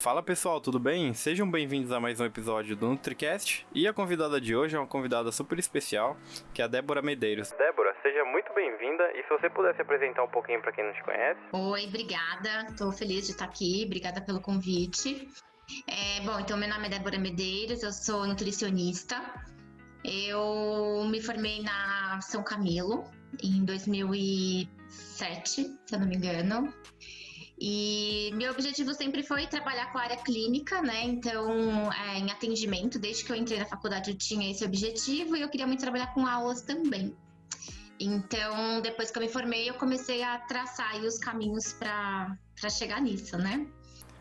Fala pessoal, tudo bem? Sejam bem-vindos a mais um episódio do NutriCast e a convidada de hoje é uma convidada super especial, que é a Débora Medeiros. Débora, seja muito bem-vinda e se você pudesse apresentar um pouquinho para quem não te conhece. Oi, obrigada. Estou feliz de estar aqui. Obrigada pelo convite. Bom, então meu nome é Débora Medeiros, eu sou nutricionista. Eu me formei na São Camilo em 2007, se eu não me engano. E meu objetivo sempre foi trabalhar com a área clínica, né? Então, em atendimento, desde que eu entrei na faculdade eu tinha esse objetivo e eu queria muito trabalhar com aulas também. Então, depois que eu me formei, eu comecei a traçar aí os caminhos para chegar nisso, né?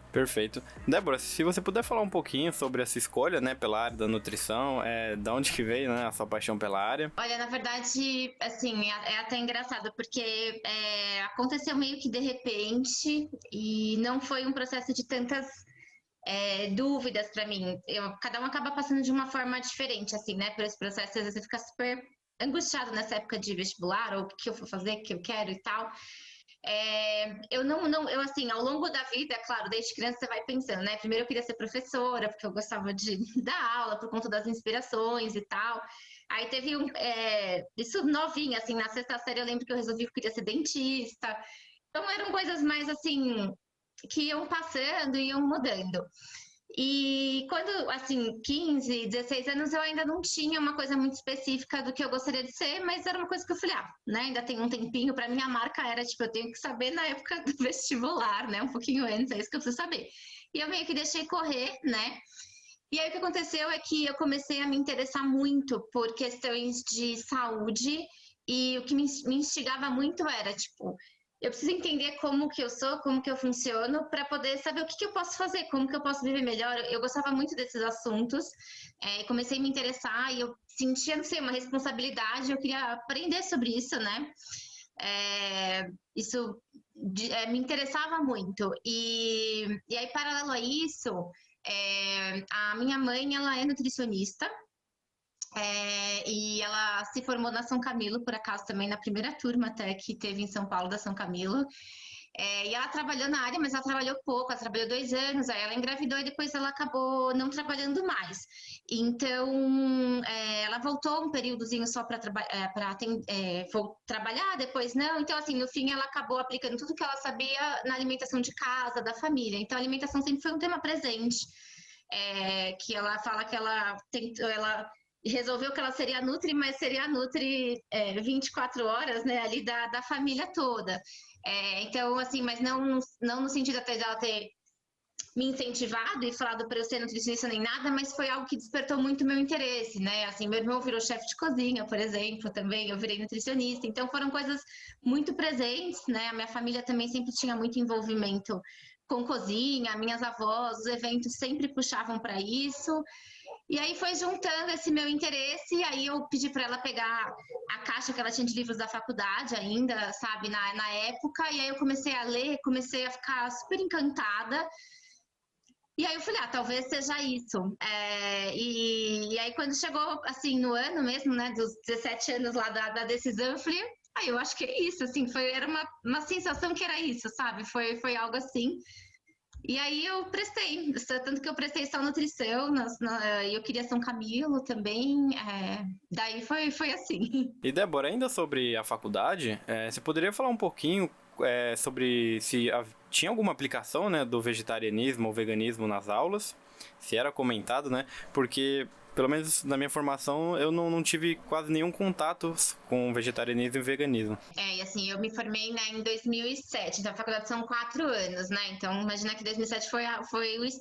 Perfeito. Débora, se você puder falar um pouquinho sobre essa escolha, né, pela área da nutrição, da onde que veio, né, a sua paixão pela área? Olha, na verdade, assim, é até engraçado, porque aconteceu meio que de repente e não foi um processo de tantas dúvidas para mim. Cada um acaba passando de uma forma diferente, assim, né, por esse processo. Às vezes você fica super angustiado nessa época de vestibular, ou o que eu vou fazer, o que eu quero e tal. Eu assim, ao longo da vida, é claro, desde criança você vai pensando, né? Primeiro eu queria ser professora, porque eu gostava de dar aula por conta das inspirações e tal. Aí teve isso novinha, assim, na sexta série eu lembro que eu resolvi que eu queria ser dentista. Então eram coisas mais assim, que iam passando e iam mudando. E quando, assim, 15, 16 anos, eu ainda não tinha uma coisa muito específica do que eu gostaria de ser, mas era uma coisa que eu falei, né, ainda tem um tempinho, para mim a marca era, tipo, eu tenho que saber na época do vestibular, né, um pouquinho antes, é isso que eu preciso saber. E eu meio que deixei correr, né, e aí o que aconteceu é que eu comecei a me interessar muito por questões de saúde, e o que me instigava muito era, tipo, eu preciso entender como que eu sou, como que eu funciono, para poder saber o que eu posso fazer, como que eu posso viver melhor. Eu gostava muito desses assuntos, comecei a me interessar e eu sentia, não sei, uma responsabilidade, eu queria aprender sobre isso, né? Isso me interessava muito. E aí, paralelo a isso, a minha mãe, ela é nutricionista, e ela se formou na São Camilo, por acaso, também na primeira turma até que teve em São Paulo da São Camilo. E ela trabalhou na área, mas ela trabalhou pouco, ela trabalhou 2 anos, aí ela engravidou e depois ela acabou não trabalhando mais. Então, ela voltou um períodozinho só para trabalhar, depois não. Então, assim, no fim, ela acabou aplicando tudo que ela sabia na alimentação de casa, da família. Então, a alimentação sempre foi um tema presente. Que ela fala que ela resolveu que ela seria Nutri, mas seria a Nutri 24 horas, né, ali da família toda. Então, assim, mas não no sentido até dela ter me incentivado e falado para eu ser nutricionista nem nada, mas foi algo que despertou muito meu interesse, né? Assim, meu irmão virou chefe de cozinha, por exemplo, também, eu virei nutricionista, então foram coisas muito presentes, né? A minha família também sempre tinha muito envolvimento com cozinha, minhas avós, os eventos sempre puxavam para isso. E aí foi juntando esse meu interesse, e aí eu pedi para ela pegar a caixa que ela tinha de livros da faculdade ainda, sabe, na época, e aí eu comecei a ler, comecei a ficar super encantada. E aí eu falei, talvez seja isso. E aí quando chegou, assim, no ano mesmo, né, dos 17 anos lá da decisão, eu falei, eu acho que é isso, assim, era uma sensação que era isso, sabe? Foi algo assim. E aí eu prestei, tanto que eu prestei só nutrição, e eu queria São Camilo também, daí foi assim. E Débora, ainda sobre a faculdade, você poderia falar um pouquinho sobre se tinha alguma aplicação, né, do vegetarianismo ou veganismo nas aulas? Se era comentado, né? Porque, pelo menos na minha formação, eu não tive quase nenhum contato com vegetarianismo e veganismo. E assim, eu me formei, né, em 2007, então a faculdade são 4 anos, né? Então imagina que 2007 foi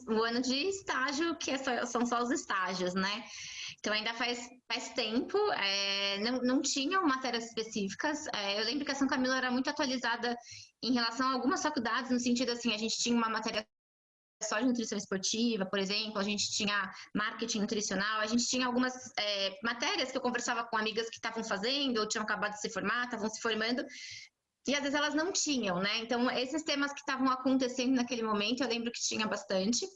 o ano de estágio, que são só os estágios, né? Então ainda faz tempo, não tinham matérias específicas. Eu lembro que a São Camilo era muito atualizada em relação a algumas faculdades, no sentido assim, a gente tinha uma matéria só de nutrição esportiva, por exemplo, a gente tinha marketing nutricional, a gente tinha algumas matérias que eu conversava com amigas que estavam fazendo ou tinham acabado de se formar, estavam se formando, E às vezes elas não tinham, né? Então, esses temas que estavam acontecendo naquele momento, eu lembro que tinha bastante.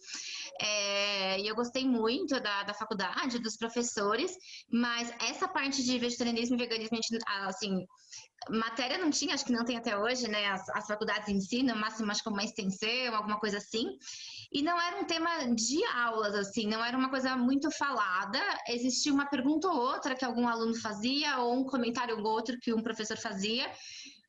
E eu gostei muito da faculdade, dos professores, mas essa parte de vegetarianismo e veganismo, a gente, assim, matéria não tinha, acho que não tem até hoje, né? As faculdades ensinam, no máximo acho que uma extensão, alguma coisa assim. E não era um tema de aulas, assim, não era uma coisa muito falada. Existia uma pergunta ou outra que algum aluno fazia, ou um comentário ou outro que um professor fazia,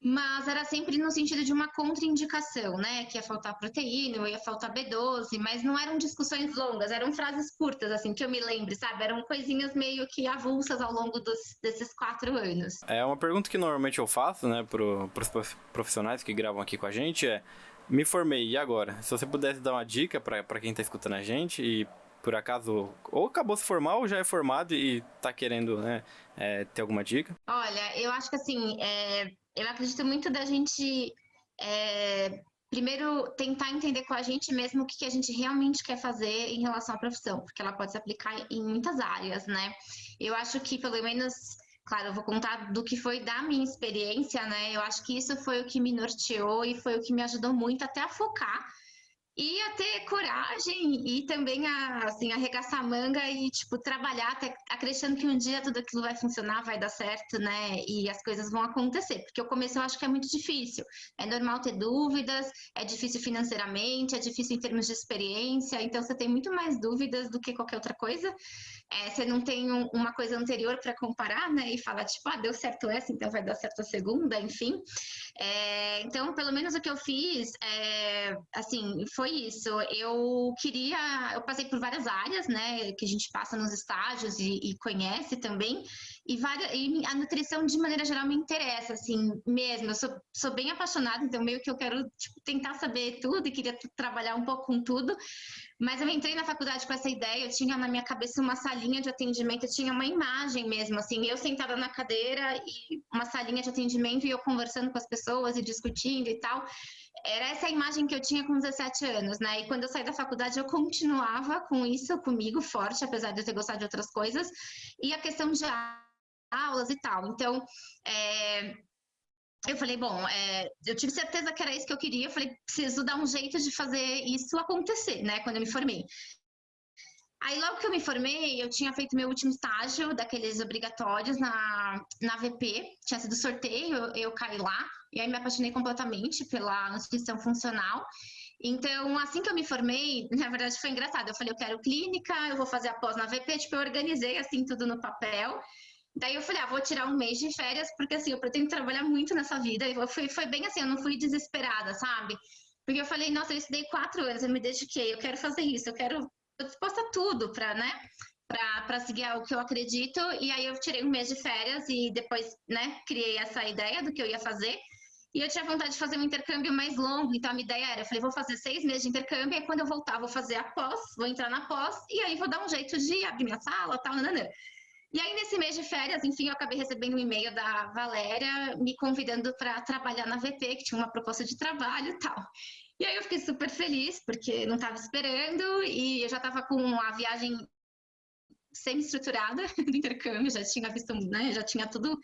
mas era sempre no sentido de uma contraindicação, né? Que ia faltar proteína, ou ia faltar B12, mas não eram discussões longas, eram frases curtas, assim, que eu me lembre, sabe? Eram coisinhas meio que avulsas ao longo desses 4 anos. É uma pergunta que normalmente eu faço, né, pros profissionais que gravam aqui com a gente me formei, e agora? Se você pudesse dar uma dica para quem tá escutando a gente e por acaso ou acabou se formar ou já é formado e tá querendo, né, ter alguma dica? Olha, eu acho que assim, eu acredito muito da gente primeiro tentar entender com a gente mesmo o que a gente realmente quer fazer em relação à profissão, porque ela pode se aplicar em muitas áreas, né? Eu acho que pelo menos, claro, eu vou contar do que foi da minha experiência, né? Eu acho que isso foi o que me norteou e foi o que me ajudou muito até a focar e a ter coragem e também assim, arregaçar a manga e, tipo, trabalhar até acreditando que um dia tudo aquilo vai funcionar, vai dar certo, né? E as coisas vão acontecer. Porque o começo eu acho que é muito difícil. É normal ter dúvidas, é difícil financeiramente, é difícil em termos de experiência. Então, você tem muito mais dúvidas do que qualquer outra coisa. Você não tem uma coisa anterior para comparar, né? E falar, tipo, deu certo essa, então vai dar certo a segunda, enfim. Então, pelo menos o que eu fiz, assim, foi isso. Eu passei por várias áreas, né, que a gente passa nos estágios e conhece também, e a nutrição, de maneira geral, me interessa, assim, mesmo. Eu sou bem apaixonada, então meio que eu quero, tipo, tentar saber tudo e queria trabalhar um pouco com tudo. Mas eu entrei na faculdade com essa ideia, eu tinha na minha cabeça uma salinha de atendimento, eu tinha uma imagem mesmo, assim, eu sentada na cadeira e uma salinha de atendimento e eu conversando com as pessoas e discutindo e tal. Era essa a imagem que eu tinha com 17 anos, né? E quando eu saí da faculdade, eu continuava com isso comigo forte, apesar de eu ter gostado de outras coisas. E a questão de aulas e tal. Então, eu falei, bom, eu tive certeza que era isso que eu queria. Eu falei, preciso dar um jeito de fazer isso acontecer, né? Quando eu me formei. Aí, logo que eu me formei, eu tinha feito meu último estágio, daqueles obrigatórios na VP. Tinha sido sorteio, eu caí lá. E aí me apaixonei completamente pela nutrição funcional. Então, assim que eu me formei, na verdade foi engraçado. Eu falei, eu quero clínica, eu vou fazer a pós na VP. Tipo, eu organizei, assim, tudo no papel. Daí eu falei, vou tirar um mês de férias, porque assim, eu pretendo trabalhar muito nessa vida. E foi bem assim, eu não fui desesperada, sabe? Porque eu falei, nossa, eu estudei 4 anos, eu me dediquei, eu quero fazer isso, eu disposta a tudo para, né? Para seguir o que eu acredito. E aí eu tirei um mês de férias e depois, né, criei essa ideia do que eu ia fazer. E eu tinha vontade de fazer um intercâmbio mais longo, então a minha ideia era, eu falei, vou fazer 6 meses de intercâmbio, e quando eu voltar, vou fazer a pós, vou entrar na pós, e aí vou dar um jeito de abrir minha sala, tal, nananã. E aí, nesse mês de férias, enfim, eu acabei recebendo um e-mail da Valéria me convidando para trabalhar na VP, que tinha uma proposta de trabalho e tal. E aí eu fiquei super feliz, porque não estava esperando, e eu já estava com a viagem semi-estruturada do intercâmbio, já tinha visto, né, já tinha tudo,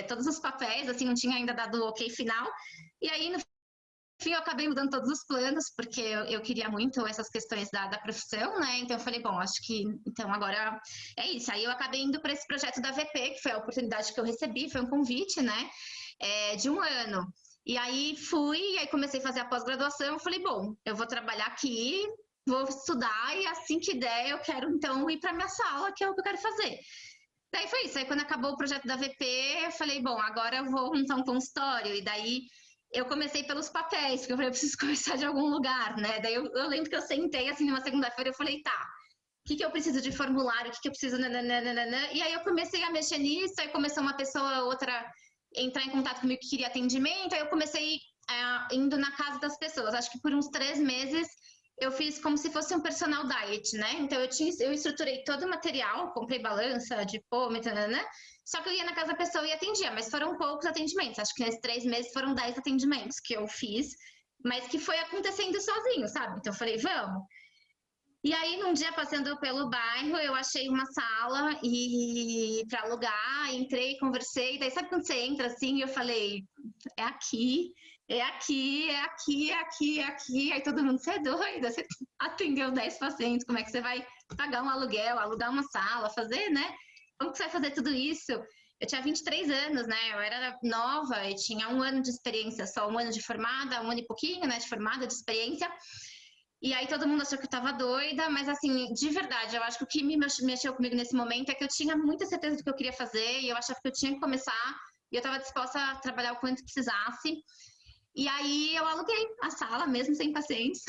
todos os papéis, assim, não tinha ainda dado o ok final. E aí, no fim, eu acabei mudando todos os planos, porque eu queria muito essas questões da profissão, né? Então eu falei, bom, acho que então agora é isso. Aí eu acabei indo para esse projeto da VP, que foi a oportunidade que eu recebi, foi um convite, né? De um ano. E aí fui, e aí comecei a fazer a pós-graduação. Eu falei, bom, eu vou trabalhar aqui, vou estudar, e assim que der, eu quero então ir para minha sala, que é o que eu quero fazer. Daí foi isso. Aí quando acabou o projeto da VP, eu falei, bom, agora eu vou montar um consultório. E daí eu comecei pelos papéis, porque eu falei, eu preciso começar de algum lugar, né? Daí eu lembro que eu sentei assim numa segunda-feira, eu falei, tá, o que eu preciso de formulário, o que eu preciso, nananana. E aí eu comecei a mexer nisso, aí começou uma pessoa ou outra entrar em contato comigo que queria atendimento, aí eu comecei indo na casa das pessoas. Acho que por uns 3 meses eu fiz como se fosse um personal diet, né? Então eu estruturei todo o material, comprei balança, dipômetro, nananã. Só que eu ia na casa da pessoa e atendia, mas foram poucos atendimentos. Acho que nesses 3 meses foram 10 atendimentos que eu fiz, mas que foi acontecendo sozinho, sabe? Então eu falei, vamos. E aí, num dia passando pelo bairro, eu achei uma sala e para alugar, entrei, conversei. Daí, sabe quando você entra assim? E eu falei, é aqui, é aqui, é aqui, é aqui, é aqui. Aí todo mundo, você é doida, você atendeu 10 pacientes, como é que você vai pagar um aluguel, alugar uma sala, fazer, né? Como que você vai fazer tudo isso? Eu tinha 23 anos, né? Eu era nova e tinha 1 ano de experiência, só 1 ano de formada, 1 ano e pouquinho, né, de formada, de experiência. E aí todo mundo achou que eu tava doida, mas assim, de verdade, eu acho que o que me mexeu comigo nesse momento é que eu tinha muita certeza do que eu queria fazer e eu achava que eu tinha que começar e eu tava disposta a trabalhar o quanto precisasse. E aí eu aluguei a sala, mesmo sem pacientes.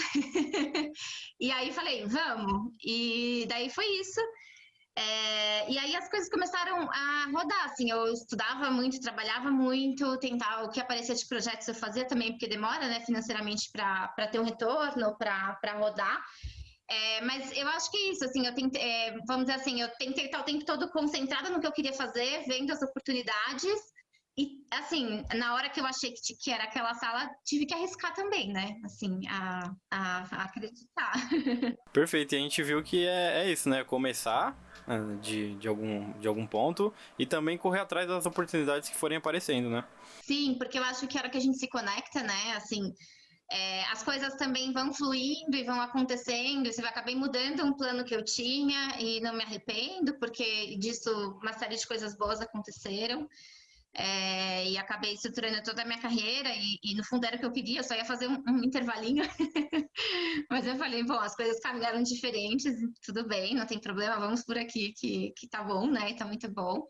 E aí falei, vamos. E daí foi isso. E aí as coisas começaram a rodar, assim, eu estudava muito, trabalhava muito, tentava, o que aparecia de projetos eu fazia também, porque demora, né, financeiramente para ter um retorno, para rodar. Mas eu acho que é isso, assim, eu tentei, vamos dizer assim, eu tentei estar o tempo todo concentrada no que eu queria fazer, vendo as oportunidades, e, assim, na hora que eu achei que era aquela sala, tive que arriscar também, né, assim, a acreditar. Perfeito, e a gente viu que é isso, né? Começar de algum ponto e também correr atrás das oportunidades que forem aparecendo, né? Sim, porque eu acho que a hora que a gente se conecta, né, assim, as coisas também vão fluindo e vão acontecendo. Você vai acabar mudando um plano que eu tinha e não me arrependo, porque disso uma série de coisas boas aconteceram. E acabei estruturando toda a minha carreira e no fundo era o que eu queria, eu só ia fazer um intervalinho. Mas eu falei, bom, as coisas caminharam diferentes, tudo bem, não tem problema, vamos por aqui que tá bom, né? Tá muito bom.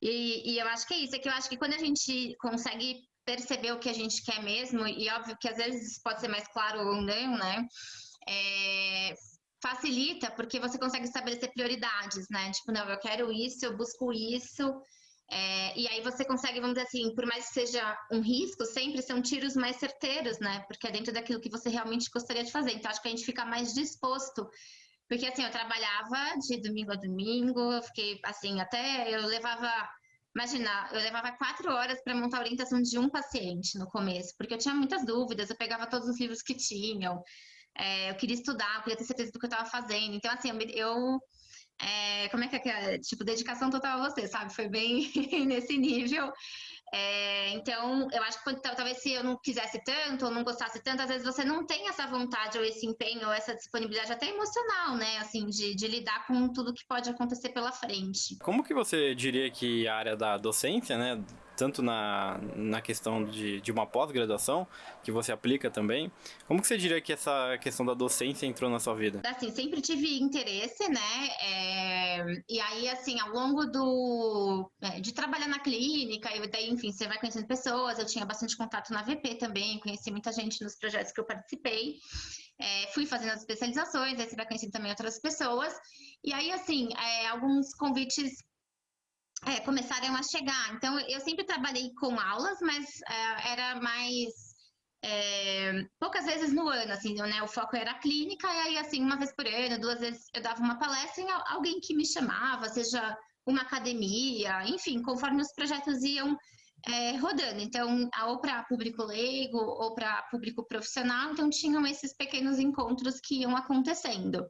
E eu acho que é isso, é que eu acho que quando a gente consegue perceber o que a gente quer mesmo, e óbvio que às vezes pode ser mais claro ou não, né? É, facilita, porque você consegue estabelecer prioridades, né? Tipo, não, eu quero isso, eu busco isso. E aí você consegue, vamos dizer assim, por mais que seja um risco, sempre são tiros mais certeiros, né? Porque é dentro daquilo que você realmente gostaria de fazer. Então, acho que a gente fica mais disposto. Porque, assim, eu trabalhava de domingo a domingo, eu fiquei, assim, até eu levava. Imagina, eu levava 4 horas para montar a orientação de um paciente no começo, porque eu tinha muitas dúvidas, eu pegava todos os livros que tinham, eu queria estudar, eu queria ter certeza do que eu estava fazendo. Então, assim, como é que é? Tipo, dedicação total a você, sabe? Foi bem nesse nível. Então, eu acho que talvez se eu não quisesse tanto ou não gostasse tanto, às vezes você não tem essa vontade ou esse empenho ou essa disponibilidade até emocional, né? Assim, de lidar com tudo que pode acontecer pela frente. Como que você diria que a área da docência, né, tanto na questão de uma pós-graduação, que você aplica também, como que você diria que essa questão da docência entrou na sua vida? Assim, sempre tive interesse, né? E aí, assim, ao longo de trabalhar na clínica, e daí, enfim, você vai conhecendo pessoas. Eu tinha bastante contato na VP também, conheci muita gente nos projetos que eu participei. Fui fazendo as especializações, aí você vai conhecendo também outras pessoas. E aí, assim, alguns convites começaram a chegar. Então, eu sempre trabalhei com aulas, mas era mais poucas vezes no ano, assim, né? O foco era a clínica, e aí, assim, uma vez por ano, 2 vezes eu dava uma palestra em alguém que me chamava, seja uma academia, enfim, conforme os projetos iam rodando. Então, ou para público leigo, ou para público profissional, então tinham esses pequenos encontros que iam acontecendo.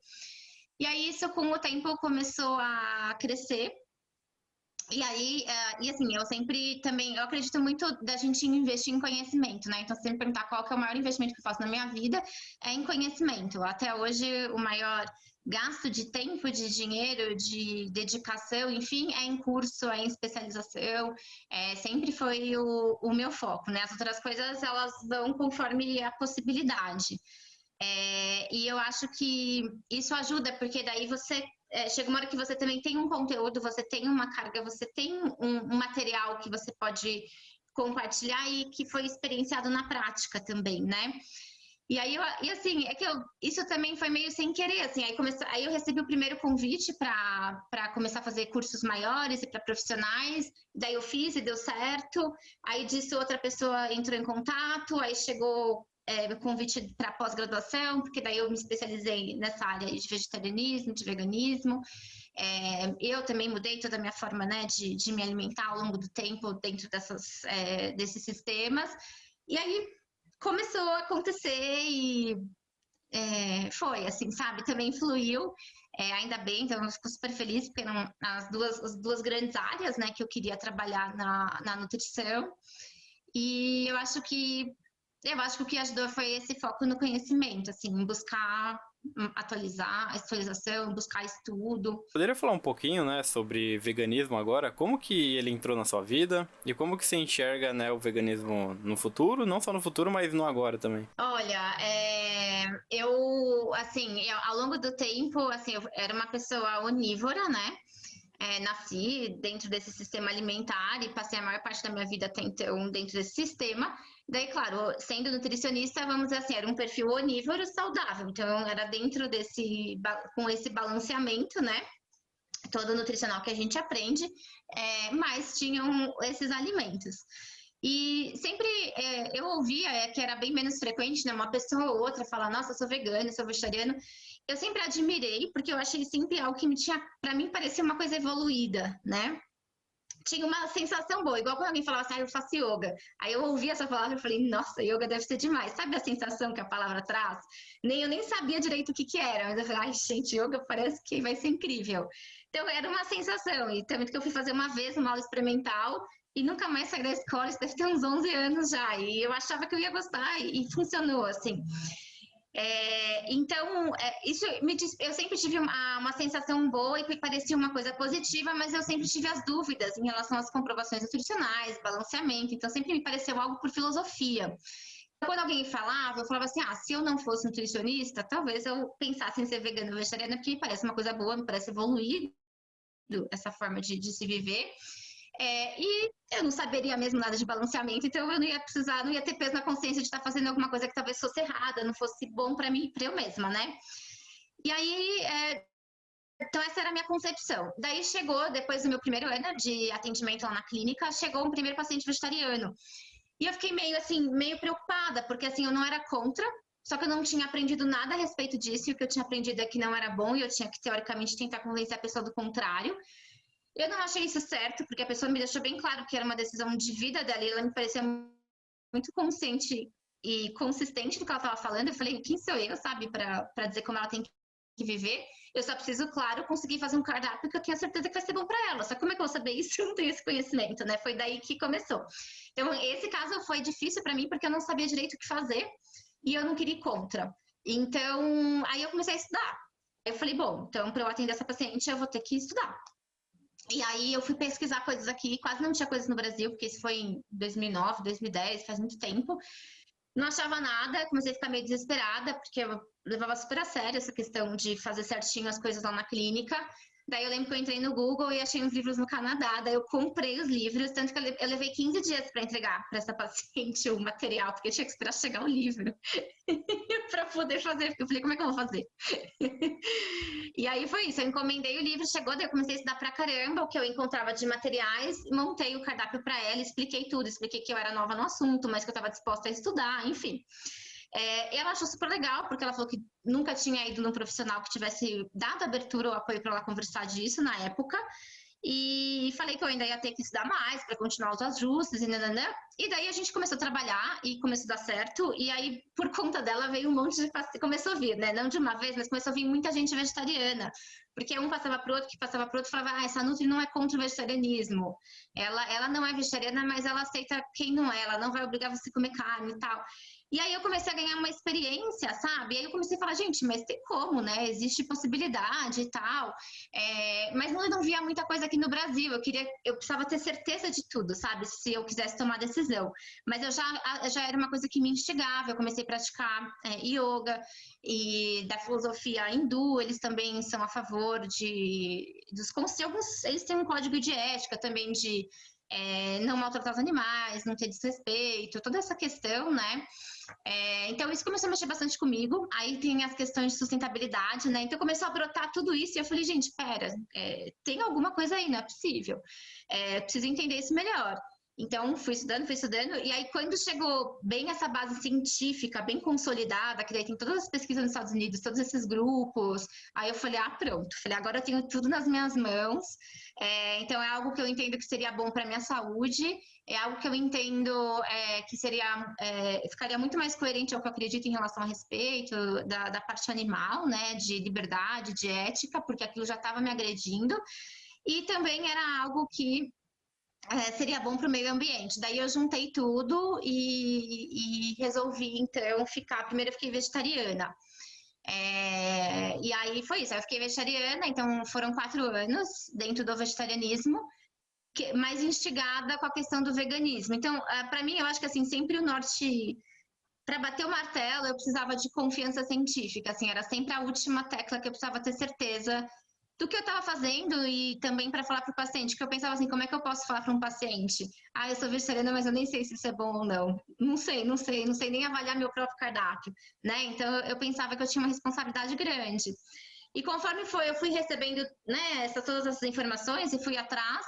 E aí, isso com o tempo começou a crescer. E aí, assim, eu sempre também, eu acredito muito da gente investir em conhecimento, né? Então, se você me perguntar qual que é o maior investimento que eu faço na minha vida, é em conhecimento. Até hoje, o maior gasto de tempo, de dinheiro, de dedicação, enfim, é em curso, é em especialização, sempre foi o meu foco, né? As outras coisas, elas vão conforme a possibilidade. E eu acho que isso ajuda, porque daí você chega uma hora que você também tem um conteúdo, você tem uma carga, você tem um material que você pode compartilhar e que foi experienciado na prática também, né? E aí, assim, isso também foi meio sem querer, assim, aí eu recebi o primeiro convite para começar a fazer cursos maiores e para profissionais, daí eu fiz e deu certo, aí disso outra pessoa entrou em contato, aí chegou o convite para pós-graduação, porque daí eu me especializei nessa área de vegetarianismo, de veganismo, eu também mudei toda a minha forma, né, de me alimentar ao longo do tempo dentro desses sistemas, e aí começou a acontecer foi, assim, sabe? Também influiu, ainda bem, então eu fico super feliz, porque eram as duas grandes áreas, né, que eu queria trabalhar na nutrição. E eu acho que o que ajudou foi esse foco no conhecimento, assim, em buscar atualizar, atualização, buscar estudo. Poderia falar um pouquinho, né, sobre veganismo agora? Como que ele entrou na sua vida e como que você enxerga, né, o veganismo no futuro? Não só no futuro, mas no agora também. Olha, assim, ao longo do tempo, assim, eu era uma pessoa onívora, né? Nasci dentro desse sistema alimentar e passei a maior parte da minha vida até então dentro desse sistema. Daí, claro, sendo nutricionista, vamos dizer assim, era um perfil onívoro saudável. Então, era dentro com esse balanceamento, né? Todo nutricional que a gente aprende, mas tinham esses alimentos. E sempre eu ouvia que era bem menos frequente, né? Uma pessoa ou outra falar, nossa, eu sou vegano, eu sou vegetariano. Eu sempre admirei, porque eu achei sempre algo que para mim, parecia uma coisa evoluída, né? Tinha uma sensação boa, igual quando alguém falava assim, eu faço yoga. Aí eu ouvi essa palavra e falei, nossa, yoga deve ser demais. Sabe a sensação que a palavra traz? Eu nem sabia direito o que era, mas eu falei, ai, gente, yoga parece que vai ser incrível. Então era uma sensação, e também que eu fui fazer uma vez uma aula experimental e nunca mais saí da escola, isso deve ter uns 11 anos já, e eu achava que eu ia gostar e funcionou, assim. Então, eu sempre tive uma sensação boa e que parecia uma coisa positiva, mas eu sempre tive as dúvidas em relação às comprovações nutricionais, balanceamento, então sempre me pareceu algo por filosofia. Quando alguém falava, eu falava assim, se eu não fosse nutricionista, talvez eu pensasse em ser vegano ou vegetariana, porque me parece uma coisa boa, me parece evoluído essa forma de se viver. E eu não saberia mesmo nada de balanceamento, então eu não ia ter peso na consciência de estar fazendo alguma coisa que talvez fosse errada, não fosse bom para mim, para eu mesma, né? E aí, então essa era a minha concepção. Daí chegou, depois do meu primeiro ano de atendimento lá na clínica, chegou um primeiro paciente vegetariano. E eu fiquei meio preocupada, porque assim, eu não era contra, só que eu não tinha aprendido nada a respeito disso, e o que eu tinha aprendido é que não era bom, e eu tinha que, teoricamente, tentar convencer a pessoa do contrário. Eu não achei isso certo, porque a pessoa me deixou bem claro que era uma decisão de vida dela, e ela me parecia muito consciente e consistente no que ela estava falando. Eu falei, quem sou eu, sabe, para dizer como ela tem que viver? Eu só preciso, claro, conseguir fazer um cardápio que eu tenho certeza que vai ser bom para ela. Só como é que eu vou saber isso? Eu não tenho esse conhecimento, né? Foi daí que começou. Então, esse caso foi difícil para mim, porque eu não sabia direito o que fazer e eu não queria ir contra. Então, aí eu comecei a estudar. Eu falei, bom, então para eu atender essa paciente, eu vou ter que estudar. E aí eu fui pesquisar coisas aqui, quase não tinha coisas no Brasil, porque isso foi em 2009, 2010, faz muito tempo. Não achava nada, comecei a ficar meio desesperada, porque eu levava super a sério essa questão de fazer certinho as coisas lá na clínica. Daí eu lembro que eu entrei no Google e achei uns livros no Canadá, daí eu comprei os livros, tanto que eu levei 15 dias para entregar para essa paciente o material, porque eu tinha que esperar chegar o livro para poder fazer, porque eu falei, como é que eu vou fazer? E aí foi isso, eu encomendei o livro, chegou, daí eu comecei a estudar pra caramba o que eu encontrava de materiais, montei o cardápio para ela, expliquei tudo, expliquei que eu era nova no assunto, mas que eu estava disposta a estudar, enfim. Ela achou super legal, porque ela falou que nunca tinha ido num profissional que tivesse dado abertura ou apoio para ela conversar disso na época. E falei que eu ainda ia ter que estudar mais para continuar os ajustes e nananã. E daí a gente começou a trabalhar e começou a dar certo. E aí, por conta dela, veio um monte de começou a vir, né? Não de uma vez, mas começou a vir muita gente vegetariana. Porque um passava pro outro, que passava pro outro, falava, essa Nutri não é contra o vegetarianismo. Ela não é vegetariana, mas ela aceita quem não é. Ela não vai obrigar você a comer carne e tal. E aí eu comecei a ganhar uma experiência, sabe? E aí eu comecei a falar, gente, mas tem como, né? Existe possibilidade e tal. Mas eu não via muita coisa aqui no Brasil. Eu precisava ter certeza de tudo, sabe? Se eu quisesse tomar decisão. Mas já era uma coisa que me instigava. Eu comecei a praticar yoga e da filosofia hindu. Eles também são a favor eles têm um código de ética também de não maltratar os animais, não ter desrespeito, toda essa questão, né? Então isso começou a mexer bastante comigo. Aí tem as questões de sustentabilidade, né? Então começou a brotar tudo isso e eu falei, gente, pera, tem alguma coisa aí, não é possível. Preciso entender isso melhor. Então, fui estudando, e aí quando chegou bem essa base científica, bem consolidada, que daí tem todas as pesquisas nos Estados Unidos, todos esses grupos, aí eu falei, pronto, falei, agora eu tenho tudo nas minhas mãos, então é algo que eu entendo que seria bom para minha saúde, é algo que eu entendo que ficaria muito mais coerente ao que eu acredito em relação a respeito da parte animal, né, de liberdade, de ética, porque aquilo já estava me agredindo, e também era algo que seria bom para o meio ambiente. Daí eu juntei tudo e resolvi, então, primeiro eu fiquei vegetariana. E aí foi isso, eu fiquei vegetariana, então foram 4 anos dentro do vegetarianismo, mais instigada com a questão do veganismo. Então, para mim, eu acho que assim, sempre o norte, para bater o martelo, eu precisava de confiança científica, assim, era sempre a última tecla que eu precisava ter certeza do que eu estava fazendo e também para falar para o paciente, que eu pensava assim, como é que eu posso falar para um paciente? Eu sou vegetariana, mas eu nem sei se isso é bom ou não. Não sei nem avaliar meu próprio cardápio, né? Então eu pensava que eu tinha uma responsabilidade grande. E conforme eu fui recebendo, né, todas essas informações e fui atrás,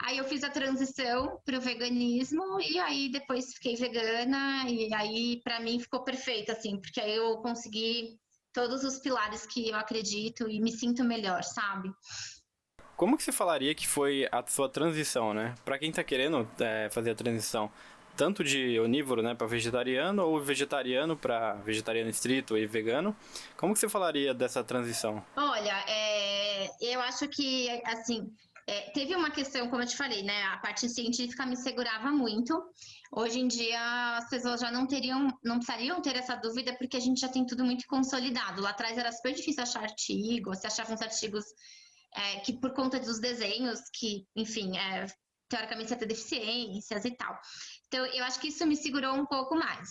aí eu fiz a transição para o veganismo e aí depois fiquei vegana e aí para mim ficou perfeito, assim, porque aí eu consegui todos os pilares que eu acredito e me sinto melhor, sabe? Como que você falaria que foi a sua transição, né? Para quem tá querendo fazer a transição, tanto de onívoro, né, para vegetariano ou vegetariano para vegetariano estrito e vegano, como que você falaria dessa transição? Olha, eu acho que, assim, teve uma questão, como eu te falei, né? A parte científica me segurava muito. Hoje em dia, as pessoas já não precisariam ter essa dúvida, porque a gente já tem tudo muito consolidado. Lá atrás era super difícil achar artigos, você achava uns artigos que por conta dos desenhos, que, enfim, teoricamente você ia ter deficiências e tal. Então, eu acho que isso me segurou um pouco mais.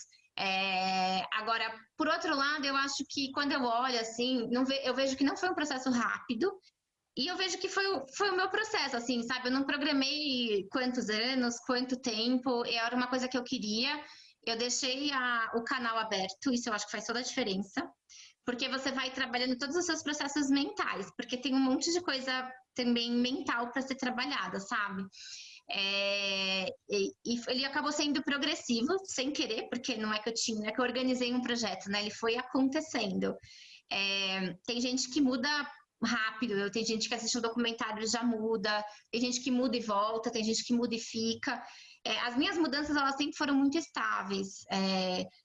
Agora, por outro lado, eu acho que quando eu olho assim, eu vejo que não foi um processo rápido, e eu vejo que foi o meu processo, assim, sabe? Eu não programei quantos anos, quanto tempo, era uma coisa que eu queria. Eu deixei o canal aberto, isso eu acho que faz toda a diferença, porque você vai trabalhando todos os seus processos mentais, porque tem um monte de coisa também mental para ser trabalhada, sabe? E ele acabou sendo progressivo, sem querer, porque não é que não é que eu organizei um projeto, né? Ele foi acontecendo. Tem gente que muda rápido, tem gente que assiste um documentário e já muda, tem gente que muda e volta, tem gente que muda e fica. As minhas mudanças, elas sempre foram muito estáveis,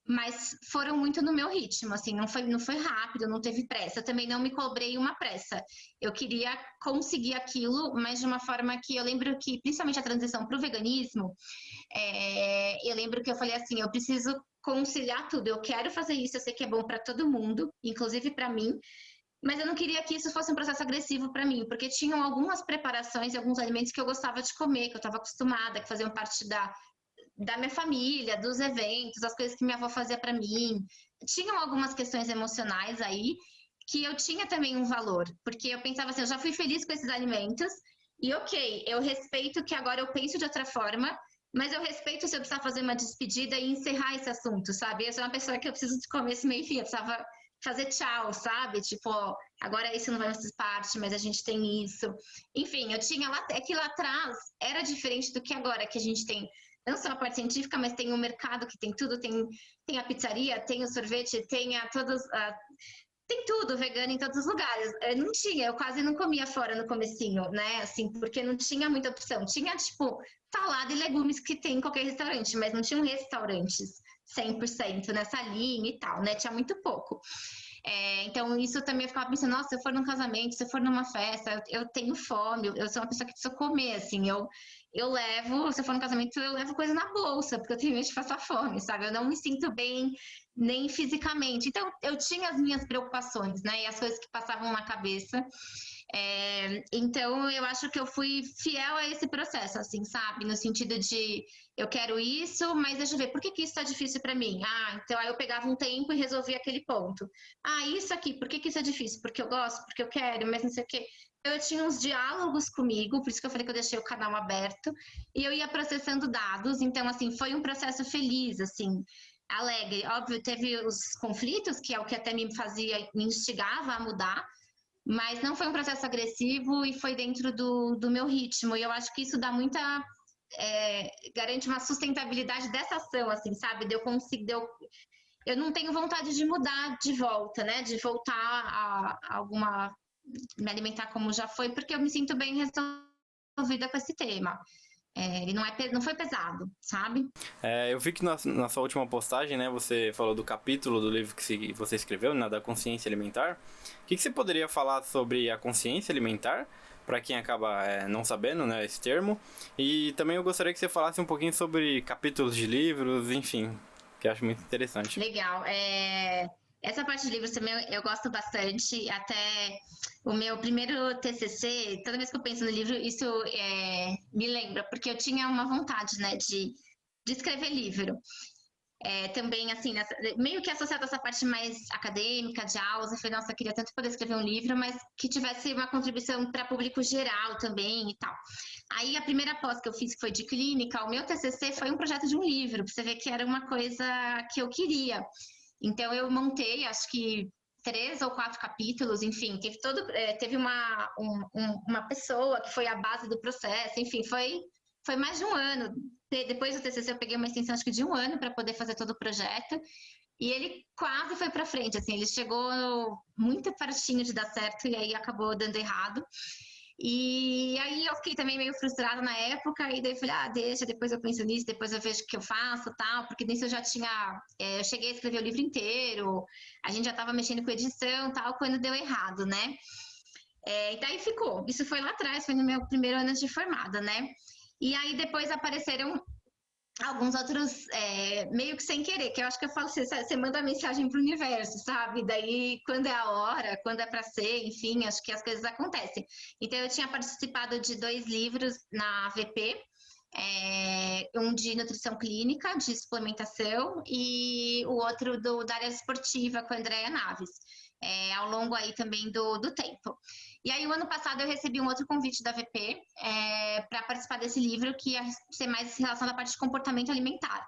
mas foram muito no meu ritmo, assim, não foi rápido, não teve pressa. Eu também não me cobrei uma pressa. Eu queria conseguir aquilo, mas de uma forma que eu lembro que, principalmente a transição para o veganismo, eu lembro que eu falei assim, eu preciso conciliar tudo. Eu quero fazer isso, eu sei que é bom para todo mundo, inclusive para mim, mas eu não queria que isso fosse um processo agressivo para mim, porque tinham algumas preparações e alguns alimentos que eu gostava de comer, que eu estava acostumada, que faziam parte da minha família, dos eventos, as coisas que minha avó fazia para mim. Tinham algumas questões emocionais aí que eu tinha também um valor, porque eu pensava assim, eu já fui feliz com esses alimentos e ok, eu respeito que agora eu penso de outra forma, mas eu respeito se eu precisar fazer uma despedida e encerrar esse assunto, sabe? Eu sou uma pessoa que eu preciso de começo, meio e fim, eu precisava fazer tchau, sabe? Tipo, ó, agora isso não vai fazer parte, mas a gente tem isso. Enfim, eu tinha que lá atrás era diferente do que agora, que a gente tem não só a parte científica, mas tem o mercado que tem tudo, tem a pizzaria, tem o sorvete, tem tudo vegano em todos os lugares. Eu não tinha, eu quase não comia fora no comecinho, né? Assim, porque não tinha muita opção. Tinha, tipo, salada e legumes que tem em qualquer restaurante, mas não tinham restaurantes 100% nessa linha e tal, né? Tinha muito pouco. Então, isso também eu ficava pensando, nossa, se eu for num casamento, se eu for numa festa, eu tenho fome, eu sou uma pessoa que precisa comer, assim, eu levo, se eu for num casamento, eu levo coisa na bolsa, porque eu tenho medo de passar fome, sabe? Eu não me sinto bem nem fisicamente. Então, eu tinha as minhas preocupações, né? E as coisas que passavam na cabeça. Então, eu acho que eu fui fiel a esse processo, assim, sabe? No sentido de, eu quero isso, mas deixa eu ver, por que isso tá difícil para mim? Então aí eu pegava um tempo e resolvia aquele ponto. Isso aqui, por que isso é difícil? Porque eu gosto, porque eu quero, mas não sei o quê. Eu tinha uns diálogos comigo, por isso que eu falei que eu deixei o canal aberto, e eu ia processando dados, então, assim, foi um processo feliz, assim, alegre. Óbvio, teve os conflitos, que é o que até me instigava a mudar, mas não foi um processo agressivo e foi dentro do meu ritmo. E eu acho que isso dá muita garante uma sustentabilidade dessa ação, assim, sabe? Eu não tenho vontade de mudar de volta, né? De voltar a alguma... me alimentar como já foi, porque eu me sinto bem resolvida com esse tema. Ele não foi pesado, sabe? Eu vi que na sua última postagem, né, você falou do capítulo do livro que você escreveu, né, da consciência alimentar. O que você poderia falar sobre a consciência alimentar, para quem acaba não sabendo, né, esse termo? E também eu gostaria que você falasse um pouquinho sobre capítulos de livros, enfim, que eu acho muito interessante. Legal. Essa parte de livros também eu gosto bastante. Até o meu primeiro TCC, toda vez que eu penso no livro, isso me lembra, porque eu tinha uma vontade, né, de escrever livro. Também, assim, meio que associado a essa parte mais acadêmica, de aulas, eu falei, nossa, eu queria tanto poder escrever um livro, mas que tivesse uma contribuição para público geral também e tal. Aí, a primeira pós que eu fiz, que foi de clínica, o meu TCC foi um projeto de um livro, para você ver que era uma coisa que eu queria. Então, eu montei, acho que 3 ou 4 capítulos, enfim, teve uma pessoa que foi a base do processo, enfim, foi mais de um ano. Depois do TCC eu peguei uma extensão, acho que de um ano, para poder fazer todo o projeto. E ele quase foi para frente, assim, ele chegou muito pertinho de dar certo e aí acabou dando errado. E aí eu fiquei também meio frustrada na época, e daí eu falei, deixa, depois eu penso nisso, depois eu vejo o que eu faço, tal, porque nisso eu já tinha, eu cheguei a escrever o livro inteiro, a gente já estava mexendo com edição, tal, quando deu errado, né? E daí ficou, isso foi lá atrás, foi no meu primeiro ano de formada, né? E aí depois apareceram alguns outros, meio que sem querer, que eu acho que eu falo assim, você manda a mensagem pro universo, sabe? Daí, quando é a hora, quando é para ser, enfim, acho que as coisas acontecem. Então, eu tinha participado de 2 livros na AVP, um de nutrição clínica, de suplementação, e o outro da área esportiva, com a Andrea Naves, ao longo aí também do tempo. E aí, o ano passado, eu recebi um outro convite da VP para participar desse livro, que ia ser mais relacionado à parte de comportamento alimentar.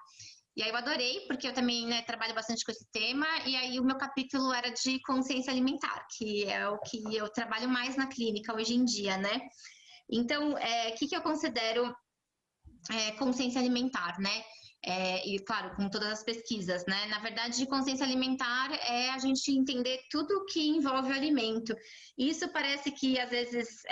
E aí eu adorei, porque eu também, né, trabalho bastante com esse tema, e aí o meu capítulo era de consciência alimentar, que é o que eu trabalho mais na clínica hoje em dia, né? Então, o que eu considero consciência alimentar, né? E claro, com todas as pesquisas, né? Na verdade, consciência alimentar é a gente entender tudo que envolve o alimento. Isso parece que às vezes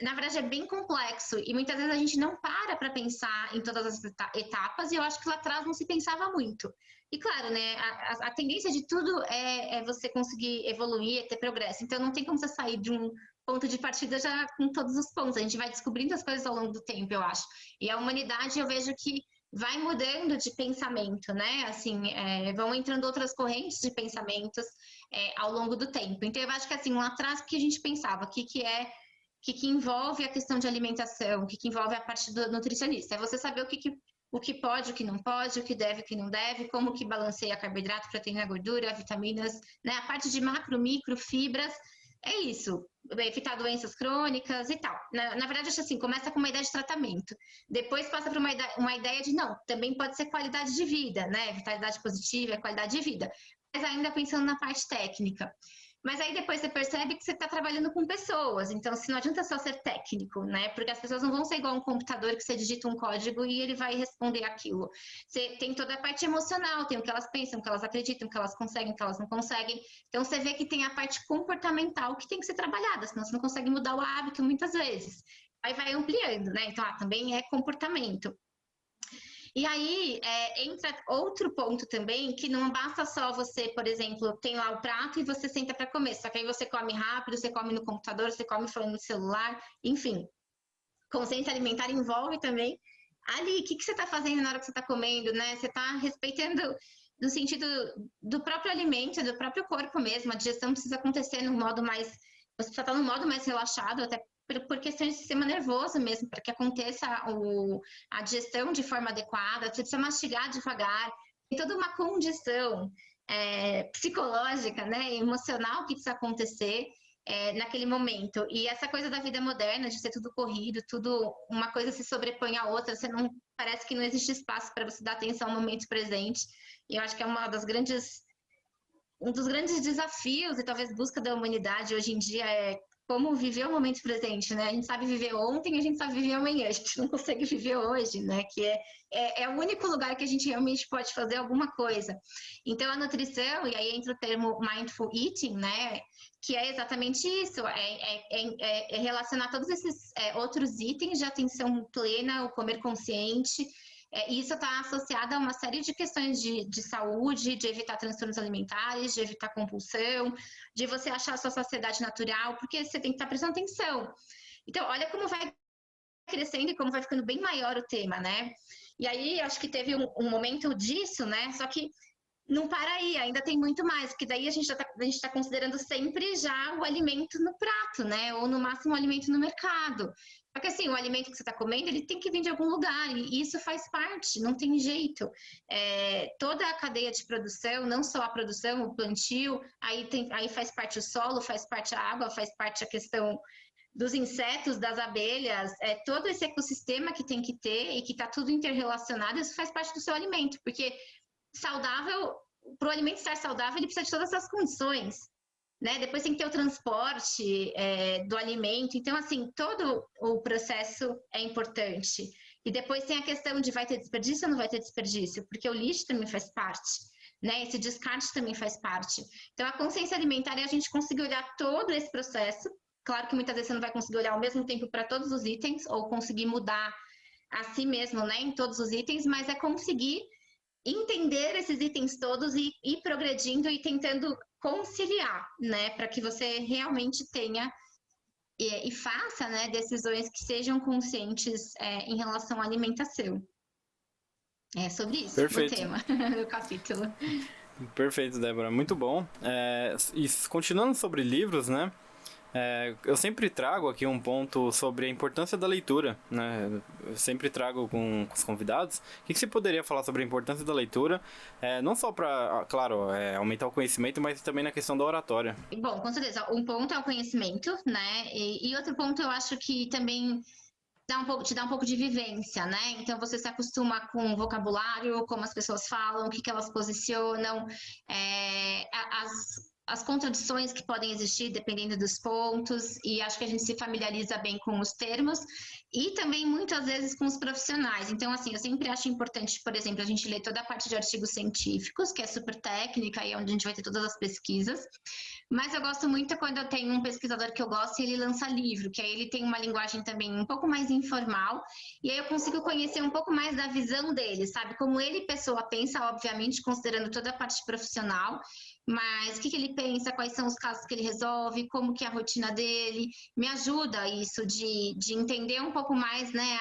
na verdade é bem complexo e muitas vezes a gente não para pensar em todas as etapas, e eu acho que lá atrás não se pensava muito. E claro, né, a tendência de tudo é você conseguir evoluir, ter progresso. Então não tem como você sair de um ponto de partida já com todos os pontos. A gente vai descobrindo as coisas ao longo do tempo, eu acho. E a humanidade, eu vejo que vai mudando de pensamento, né? Assim, vão entrando outras correntes de pensamentos ao longo do tempo. Então, eu acho que, assim, lá atrás, o que a gente pensava? O que envolve a questão de alimentação? O que envolve a parte do nutricionista? É você saber o que pode, o que não pode, o que deve, o que não deve, como que balanceia carboidrato, proteína, gordura, vitaminas, né? A parte de macro, micro, fibras, é isso, evitar doenças crônicas e tal. Na verdade, acho assim, começa com uma ideia de tratamento, depois passa para uma ideia de, não, também pode ser qualidade de vida, né? Vitalidade positiva, qualidade de vida, mas ainda pensando na parte técnica. Mas aí depois você percebe que você está trabalhando com pessoas, então assim, não adianta só ser técnico, né? Porque as pessoas não vão ser igual um computador que você digita um código e ele vai responder aquilo. Você tem toda a parte emocional, tem o que elas pensam, o que elas acreditam, o que elas conseguem, o que elas não conseguem. Então você vê que tem a parte comportamental que tem que ser trabalhada, senão você não consegue mudar o hábito muitas vezes. Aí vai ampliando, né? Então, também é comportamento. E aí entra outro ponto também, que não basta só você, por exemplo, tem lá o prato e você senta para comer, só que aí você come rápido, você come no computador, você come falando no celular, enfim. Consciência alimentar envolve também ali, o que você está fazendo na hora que você está comendo, né? Você está respeitando no sentido do próprio alimento, do próprio corpo mesmo, a digestão precisa acontecer no modo mais... Você precisa estar no modo mais relaxado, até por questões de sistema nervoso mesmo, para que aconteça a digestão de forma adequada, você precisa mastigar devagar, tem toda uma condição psicológica, né, emocional que precisa acontecer naquele momento. E essa coisa da vida moderna, de ser tudo corrido, tudo uma coisa se sobrepõe à outra, você não parece que não existe espaço para você dar atenção ao momento presente. E eu acho que é um dos grandes desafios e talvez busca da humanidade hoje em dia como viver o momento presente, né? A gente sabe viver ontem, a gente sabe viver amanhã, a gente não consegue viver hoje, né? Que é o único lugar que a gente realmente pode fazer alguma coisa. Então, a nutrição, e aí entra o termo mindful eating, né? Que é exatamente isso, é relacionar todos esses outros itens de atenção plena, o comer consciente. Isso está associado a uma série de questões de saúde, de evitar transtornos alimentares, de evitar compulsão, de você achar a sua saciedade natural, porque você tem que estar prestando atenção. Então, olha como vai crescendo e como vai ficando bem maior o tema, né? E aí, acho que teve um momento disso, né? Só que não para aí, ainda tem muito mais, porque daí a gente está considerando sempre já o alimento no prato, né? Ou no máximo o alimento no mercado. Porque assim, o alimento que você está comendo, ele tem que vir de algum lugar, e isso faz parte, não tem jeito. Toda a cadeia de produção, não só a produção, o plantio, aí faz parte o solo, faz parte a água, faz parte a questão dos insetos, das abelhas, todo esse ecossistema que tem que ter e que está tudo interrelacionado, isso faz parte do seu alimento, porque saudável, para o alimento estar saudável, ele precisa de todas essas condições, né? Depois tem que ter o transporte do alimento, então, assim, todo o processo é importante. E depois tem a questão de vai ter desperdício ou não vai ter desperdício, porque o lixo também faz parte, né? Esse descarte também faz parte. Então, a consciência alimentar é a gente conseguir olhar todo esse processo. Claro que muitas vezes você não vai conseguir olhar ao mesmo tempo para todos os itens, ou conseguir mudar a si mesmo, né, em todos os itens, mas é conseguir entender esses itens todos e ir progredindo e tentando conciliar, né, para que você realmente tenha e faça, né, decisões que sejam conscientes em relação à alimentação. É sobre isso o Perfeito. tema do capítulo. Perfeito, Débora. Muito bom. E continuando sobre livros, né? Eu sempre trago aqui um ponto sobre a importância da leitura, né? Eu sempre trago com os convidados. O que você poderia falar sobre a importância da leitura? Não só para, claro, aumentar o conhecimento, mas também na questão da oratória. Bom, com certeza. Um ponto é o conhecimento, né? E outro ponto eu acho que também te dá um pouco de vivência, né? Então você se acostuma com o vocabulário, como as pessoas falam, o que elas posicionam, as contradições que podem existir dependendo dos pontos, e acho que a gente se familiariza bem com os termos e também muitas vezes com os profissionais. Então, assim, eu sempre acho importante, por exemplo, a gente ler toda a parte de artigos científicos, que é super técnica e é onde a gente vai ter todas as pesquisas. Mas eu gosto muito quando eu tenho um pesquisador que eu gosto e ele lança livro, que aí ele tem uma linguagem também um pouco mais informal, e aí eu consigo conhecer um pouco mais da visão dele, sabe? Como ele, pessoa, pensa, obviamente, considerando toda a parte profissional, mas o que ele pensa, quais são os casos que ele resolve, como que é a rotina dele, me ajuda isso de entender um pouco mais, né,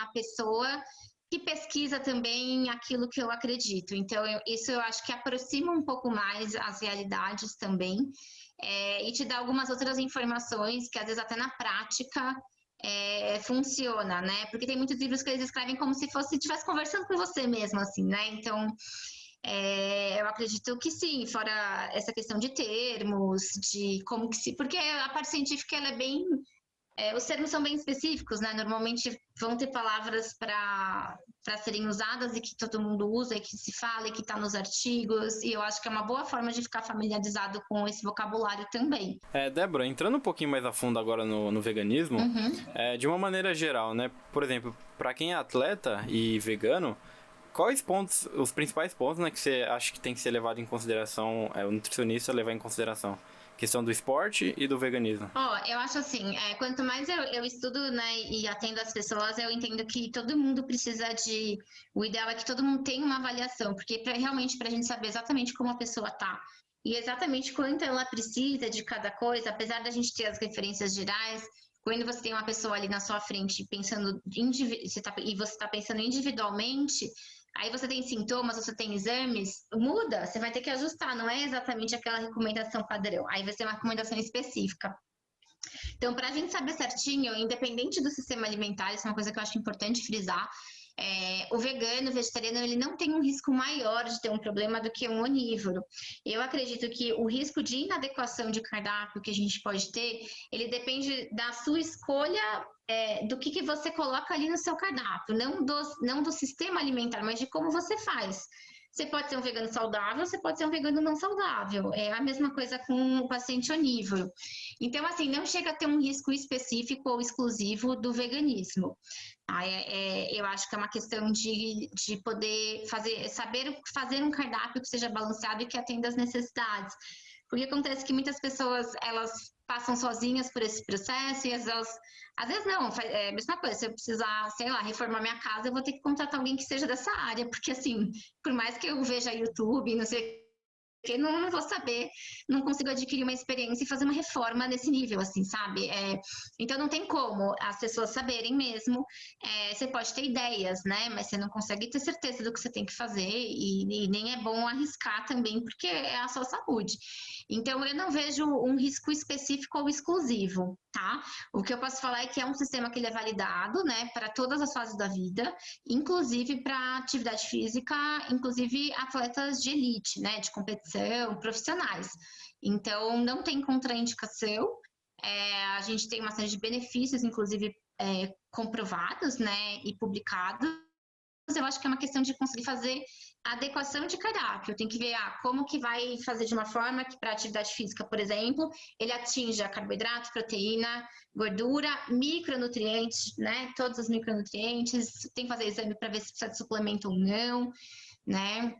a pessoa que pesquisa também aquilo que eu acredito. Então, isso eu acho que aproxima um pouco mais as realidades também, e te dá algumas outras informações que às vezes até na prática funciona, né? Porque tem muitos livros que eles escrevem como se estivesse conversando com você mesmo, assim, né? Então, eu acredito que sim, fora essa questão de termos, de como que se... Porque a parte científica, ela é bem... os termos são bem específicos, né? Normalmente vão ter palavras para serem usadas e que todo mundo usa e que se fala e que está nos artigos, e eu acho que é uma boa forma de ficar familiarizado com esse vocabulário também. Débora, entrando um pouquinho mais a fundo agora no veganismo, de uma maneira geral, né? Por exemplo, para quem é atleta e vegano, quais pontos, os principais pontos, né, que você acha que tem que ser levado em consideração, o nutricionista levar em consideração? Questão do esporte e do veganismo. Eu acho assim, quanto mais eu estudo, né, e atendo as pessoas, eu entendo que todo mundo precisa de... O ideal é que todo mundo tenha uma avaliação, porque realmente para a gente saber exatamente como a pessoa tá e exatamente quanto ela precisa de cada coisa, apesar da gente ter as referências gerais, quando você tem uma pessoa ali na sua frente pensando e você está pensando individualmente, aí você tem sintomas, você tem exames, muda, você vai ter que ajustar, não é exatamente aquela recomendação padrão, aí vai ser uma recomendação específica. Então, para a gente saber certinho, independente do sistema alimentar, isso é uma coisa que eu acho importante frisar, o vegano, o vegetariano, ele não tem um risco maior de ter um problema do que um onívoro. Eu acredito que o risco de inadequação de cardápio que a gente pode ter, ele depende da sua escolha, do que você coloca ali no seu cardápio, não do sistema alimentar, mas de como você faz. Você pode ser um vegano saudável, você pode ser um vegano não saudável. É a mesma coisa com o paciente onívoro. Então, assim, não chega a ter um risco específico ou exclusivo do veganismo. Eu acho que é uma questão de poder saber fazer um cardápio que seja balanceado e que atenda às necessidades. Porque acontece que muitas pessoas, elas passam sozinhas por esse processo e às vezes não, é a mesma coisa, se eu precisar, sei lá, reformar minha casa, eu vou ter que contratar alguém que seja dessa área, porque assim, por mais que eu veja YouTube, não sei porque não vou saber, não consigo adquirir uma experiência e fazer uma reforma nesse nível, assim, sabe? Então não tem como as pessoas saberem mesmo. Você pode ter ideias, né? Mas você não consegue ter certeza do que você tem que fazer e nem é bom arriscar também, porque é a sua saúde. Então eu não vejo um risco específico ou exclusivo, tá? O que eu posso falar é que é um sistema que ele é validado, né, para todas as fases da vida, inclusive para atividade física, inclusive atletas de elite, né, de competição, profissionais. Então, não tem contraindicação, a gente tem uma série de benefícios, inclusive comprovados, né, e publicados. Eu acho que é uma questão de conseguir fazer a adequação de cardápio. Tem que ver como que vai fazer de uma forma que para atividade física, por exemplo, ele atinja carboidrato, proteína, gordura, micronutrientes, né? Todos os micronutrientes. Tem que fazer exame para ver se precisa de suplemento ou não, né?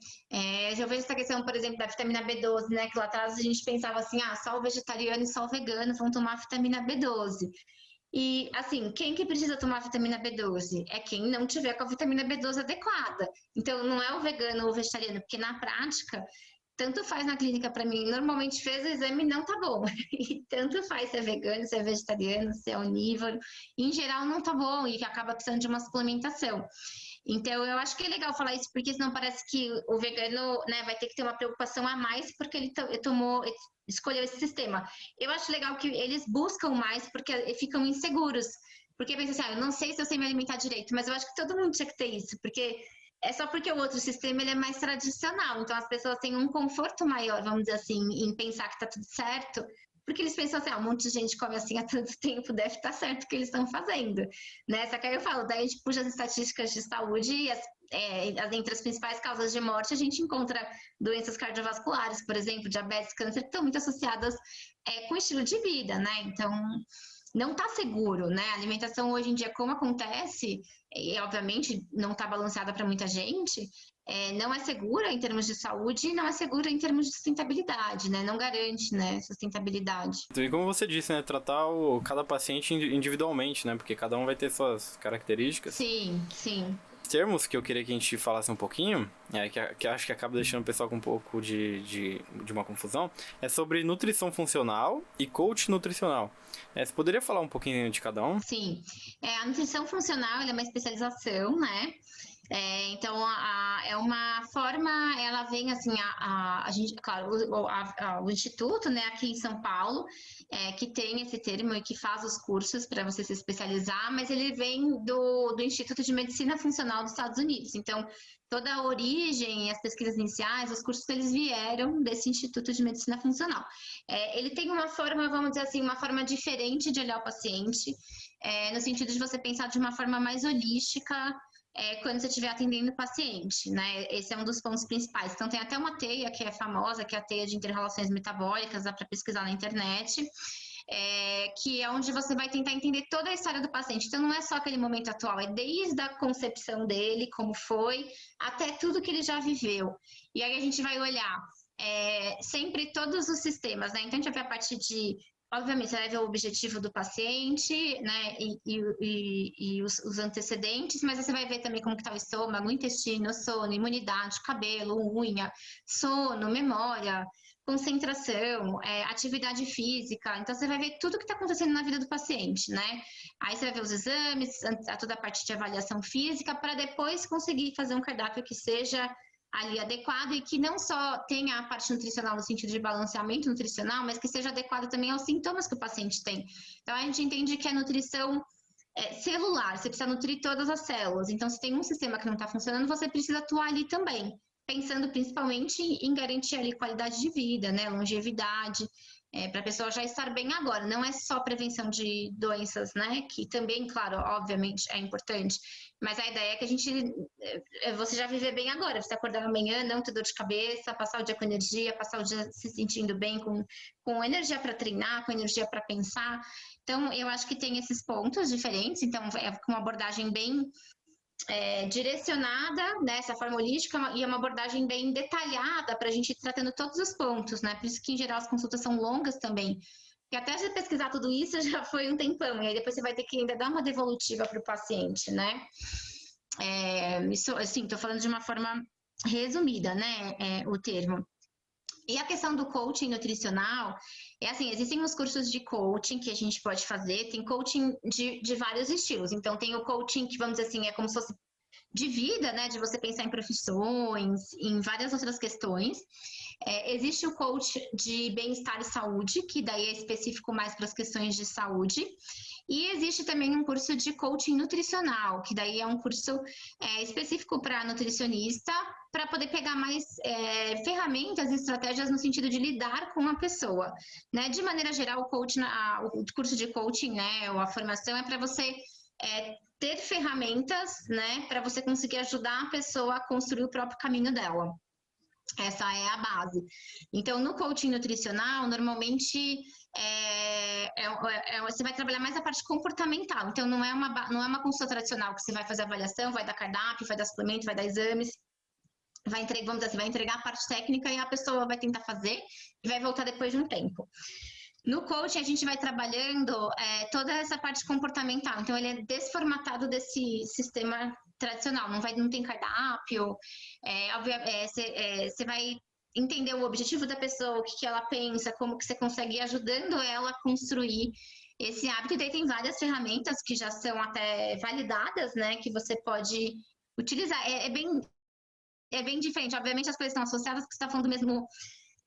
Já vejo essa questão, por exemplo, da vitamina B12, né? Que lá atrás a gente pensava assim, só o vegetariano e só o vegano vão tomar vitamina B12. E, assim, quem que precisa tomar vitamina B12? É quem não tiver com a vitamina B12 adequada. Então, não é o vegano ou o vegetariano, porque na prática, tanto faz na clínica para mim, normalmente fez o exame e não tá bom. E tanto faz se é vegano, se é vegetariano, se é onívoro. Em geral, não tá bom e acaba precisando de uma suplementação. Então, eu acho que é legal falar isso, porque senão parece que o vegano, né, vai ter que ter uma preocupação a mais porque ele escolheu esse sistema. Eu acho legal que eles buscam mais porque ficam inseguros. Porque pensa assim, eu não sei se eu sei me alimentar direito, mas eu acho que todo mundo tinha que ter isso, porque é só porque o outro sistema ele é mais tradicional. Então, as pessoas têm um conforto maior, vamos dizer assim, em pensar que tá tudo certo, porque eles pensam assim, um monte de gente come assim há tanto tempo, deve estar certo o que eles estão fazendo, né? Só que aí eu falo, daí a gente puxa as estatísticas de saúde e entre as principais causas de morte a gente encontra doenças cardiovasculares, por exemplo, diabetes, câncer, que estão muito associadas com o estilo de vida, né? Então, não está seguro, né? A alimentação hoje em dia, como acontece, e obviamente não está balanceada para muita gente, não é segura em termos de saúde e não é segura em termos de sustentabilidade, né? Não garante, né, sustentabilidade. E como você disse, né, tratar cada paciente individualmente, né, porque cada um vai ter suas características. Sim, sim. Termos que eu queria que a gente falasse um pouquinho, que acho que acaba deixando o pessoal com um pouco de uma confusão, é sobre nutrição funcional e coach nutricional. Você poderia falar um pouquinho de cada um? Sim. A nutrição funcional ela é uma especialização, né? Então, é uma forma, ela vem assim, a gente, claro, o Instituto, né, aqui em São Paulo, que tem esse termo e que faz os cursos para você se especializar, mas ele vem do Instituto de Medicina Funcional dos Estados Unidos. Então, toda a origem, as pesquisas iniciais, os cursos, eles vieram desse Instituto de Medicina Funcional. Ele tem uma forma, vamos dizer assim, uma forma diferente de olhar o paciente, no sentido de você pensar de uma forma mais holística, quando você estiver atendendo o paciente, né? Esse é um dos pontos principais. Então, tem até uma teia que é famosa, que é a teia de interrelações metabólicas, dá para pesquisar na internet, que é onde você vai tentar entender toda a história do paciente. Então, não é só aquele momento atual, é desde a concepção dele, como foi, até tudo que ele já viveu. E aí a gente vai olhar sempre todos os sistemas, né? Então, a gente vai ver a partir de... Obviamente, você vai ver o objetivo do paciente, né, e os antecedentes, mas você vai ver também como que está o estômago, o intestino, o sono, imunidade, cabelo, unha, sono, memória, concentração, atividade física. Então, você vai ver tudo que está acontecendo na vida do paciente, né? Aí você vai ver os exames, toda a parte de avaliação física, para depois conseguir fazer um cardápio que seja ali adequado e que não só tenha a parte nutricional no sentido de balanceamento nutricional, mas que seja adequado também aos sintomas que o paciente tem. Então, a gente entende que a nutrição celular, você precisa nutrir todas as células. Então, se tem um sistema que não está funcionando, você precisa atuar ali também, pensando principalmente em garantir ali qualidade de vida, né, longevidade. para a pessoa já estar bem agora. Não é só prevenção de doenças, né? Que também, claro, obviamente é importante. Mas a ideia é que a gente, você já viver bem agora. Você acordar amanhã, não ter dor de cabeça, passar o dia com energia, passar o dia se sentindo bem, com energia para treinar, com energia para pensar. Então, eu acho que tem esses pontos diferentes. Então, é com uma abordagem bem direcionada, né, essa forma holística, e é uma abordagem bem detalhada para a gente ir tratando todos os pontos, né? Por isso que, em geral, as consultas são longas também. Porque até você pesquisar tudo isso já foi um tempão, e aí depois você vai ter que ainda dar uma devolutiva para o paciente, né? Isso, assim, estou falando de uma forma resumida, né, o termo. E a questão do coaching nutricional, é assim, existem os cursos de coaching que a gente pode fazer, tem coaching de vários estilos. Então, tem o coaching que, vamos dizer assim, é como se fosse de vida, né, de você pensar em profissões, em várias outras questões. Existe o coach de bem-estar e saúde, que daí é específico mais para as questões de saúde. E existe também um curso de coaching nutricional, que daí é um curso específico para nutricionista, para poder pegar mais ferramentas e estratégias no sentido de lidar com a pessoa, né? De maneira geral, o curso de coaching, né, ou a formação é para você ter ferramentas, né, para você conseguir ajudar a pessoa a construir o próprio caminho dela. Essa é a base. Então, no coaching nutricional, normalmente você vai trabalhar mais a parte comportamental. Então, não é uma consulta tradicional que você vai fazer avaliação, vai dar cardápio, vai dar suplemento, vai dar exames, vamos dizer assim, vai entregar a parte técnica e a pessoa vai tentar fazer e vai voltar depois de um tempo. No coaching, a gente vai trabalhando toda essa parte comportamental. Então, ele é desformatado desse sistema tradicional. Não tem cardápio. Você vai entender o objetivo da pessoa, o que ela pensa, como que você consegue ir ajudando ela a construir esse hábito. E daí tem várias ferramentas que já são até validadas, né? Que você pode utilizar. É bem diferente. Obviamente, as coisas estão associadas porque você está falando do mesmo...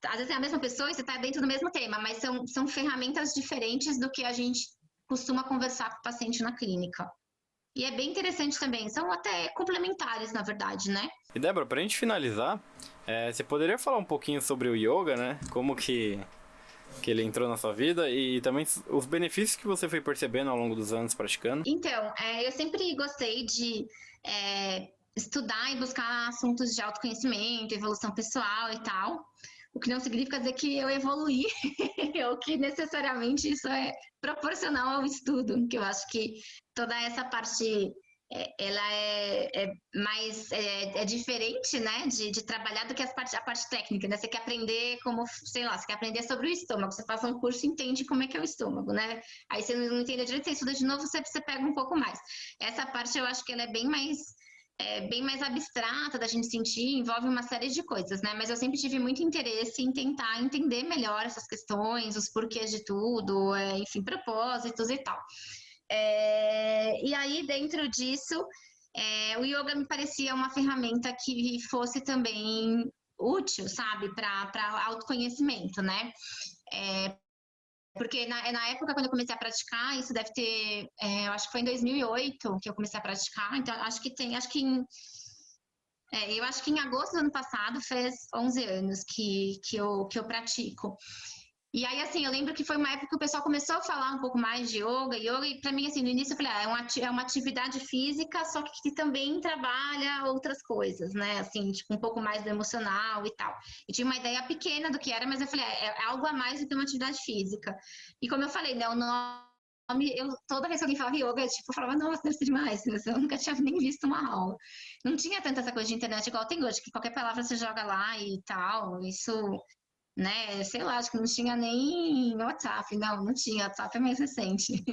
Às vezes é a mesma pessoa e você está dentro do mesmo tema, mas são ferramentas diferentes do que a gente costuma conversar com o paciente na clínica. E é bem interessante também, são até complementares, na verdade, né? E Débora, pra gente finalizar, você poderia falar um pouquinho sobre o yoga, né? Como que ele entrou na sua vida e também os benefícios que você foi percebendo ao longo dos anos praticando? Então, eu sempre gostei de estudar e buscar assuntos de autoconhecimento, evolução pessoal e tal. O que não significa dizer que eu evoluí, ou que necessariamente isso é proporcional ao estudo, que eu acho que toda essa parte, ela mais diferente, né, de trabalhar do que a parte técnica, né? Você quer aprender como, sei lá, você quer aprender sobre o estômago, você faz um curso e entende como é que é o estômago, né? Aí você não entende direito, você estuda de novo, você pega um pouco mais. Essa parte eu acho que ela é bem mais abstrata da gente sentir, envolve uma série de coisas, né? Mas eu sempre tive muito interesse em tentar entender melhor essas questões, os porquês de tudo, enfim, propósitos e tal. E aí, dentro disso, o yoga me parecia uma ferramenta que fosse também útil, sabe, para autoconhecimento, né? Porque na época, quando eu comecei a praticar, isso deve ter, eu acho que foi em 2008 que eu comecei a praticar, então eu acho que em agosto do ano passado fez 11 anos que eu pratico. E aí, assim, eu lembro que foi uma época que o pessoal começou a falar um pouco mais de yoga, e pra mim, assim, no início eu falei, é uma atividade física, só que também trabalha outras coisas, né, assim, tipo, um pouco mais do emocional e tal. Eu tinha uma ideia pequena do que era, mas eu falei, é algo a mais do que uma atividade física. E como eu falei, né, o nome, toda vez que alguém falava yoga, eu falava, nossa, deve ser demais, eu nunca tinha nem visto uma aula. Não tinha tanta essa coisa de internet igual tem hoje, que qualquer palavra você joga lá e tal, isso... né, sei lá, acho que não tinha nem WhatsApp, não tinha, WhatsApp é mais recente.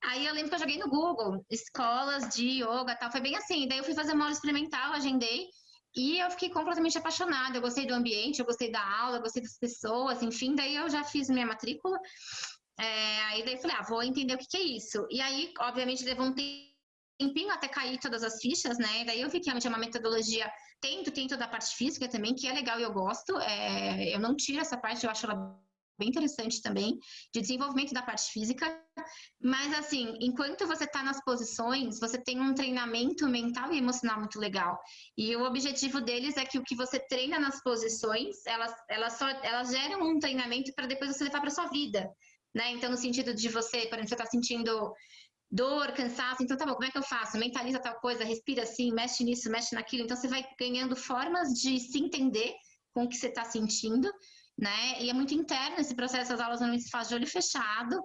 Aí eu lembro que eu joguei no Google, escolas de yoga, tal, foi bem assim, daí eu fui fazer uma aula experimental, agendei, e eu fiquei completamente apaixonada, eu gostei do ambiente, eu gostei da aula, eu gostei das pessoas, enfim, daí eu já fiz minha matrícula, aí daí eu falei, vou entender o que é isso. E aí, obviamente, levou um tempinho até cair todas as fichas, né, daí eu vi que realmente é uma metodologia. Tem toda a parte física também, que é legal e eu gosto. Eu não tiro essa parte, eu acho ela bem interessante também, de desenvolvimento da parte física. Mas, assim, enquanto você está nas posições, você tem um treinamento mental e emocional muito legal. E o objetivo deles é que o que você treina nas posições, elas geram um treinamento para depois você levar para sua vida, né? Então, no sentido de você, por exemplo, você está sentindo dor, cansaço, então tá bom, como é que eu faço? Mentaliza tal coisa, respira assim, mexe nisso, mexe naquilo. Então, você vai ganhando formas de se entender com o que você está sentindo, né? E é muito interno esse processo, as aulas normalmente se faz de olho fechado.